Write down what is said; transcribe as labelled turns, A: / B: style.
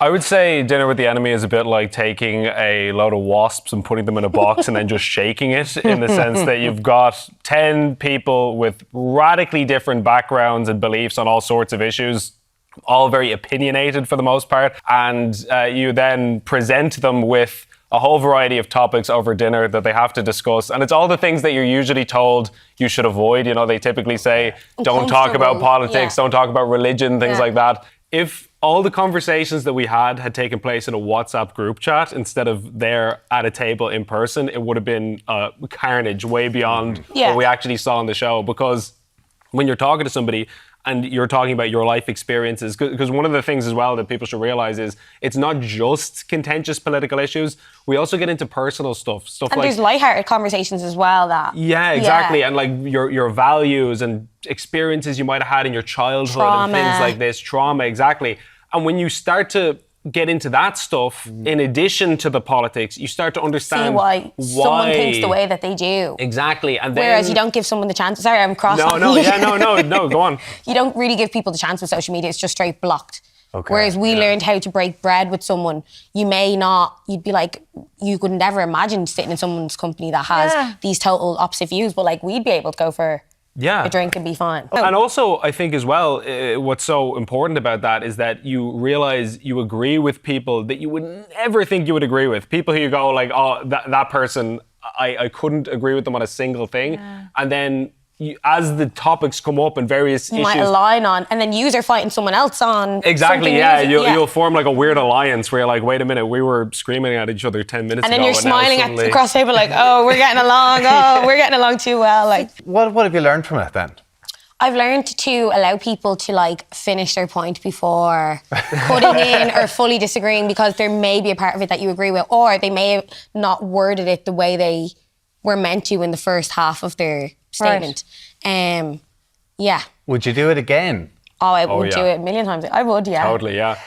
A: I would say dinner with the enemy is a bit like taking a load of wasps and putting them in a box and then just shaking it, in the sense that you've got 10 people with radically different backgrounds and beliefs on all sorts of issues, all very opinionated for the most part, and you then present them with a whole variety of topics over dinner that they have to discuss. And it's all the things that you're usually told you should avoid. You know, they typically say, don't talk about politics, don't talk about religion, things like that. If all the conversations that we had taken place in a WhatsApp group chat instead of there at a table in person, it would have been carnage way beyond what we actually saw on the show. Because when you're talking to somebody and you're talking about your life experiences, because one of the things as well that people should realize is it's not just contentious political issues. We also get into personal stuff and
B: like, there's lighthearted conversations as well.
A: Yeah, exactly. And like your values and experiences you might have had in your childhood and things like this, trauma, exactly. And when you start to get into that stuff, in addition to the politics, you start to understand
B: why someone thinks the way that they do.
A: Exactly. And then,
B: whereas you don't give someone the chance. Sorry, I'm cross.
A: No, go on.
B: You don't really give people the chance with social media. It's just straight blocked. Okay. Whereas we learned how to break bread with someone. You'd be like, you could never imagine sitting in someone's company that has these total opposite views, but like we'd be able to go for a drink and be fine.
A: And also, I think as well, what's so important about that is that you realize you agree with people that you would never think you would agree with. People who you go like, oh, that person, I couldn't agree with them on a single thing. And then as the topics come up and various issues,
B: might align on, and then yous are fighting someone else on.
A: Exactly, you'll form like a weird alliance where you're like, wait a minute, we were screaming at each other 10 minutes ago.
B: And then you're smiling across the table like, oh, we're getting along, we're getting along too well. Like,
C: what have you learned from it then?
B: I've learned to allow people to like finish their point before putting in or fully disagreeing, because there may be a part of it that you agree with, or they may have not worded it the way they were meant to in the first half of their statement.
C: Would you do it again?
B: Oh, I would do it a million times. I would, yeah.
A: Totally, yeah.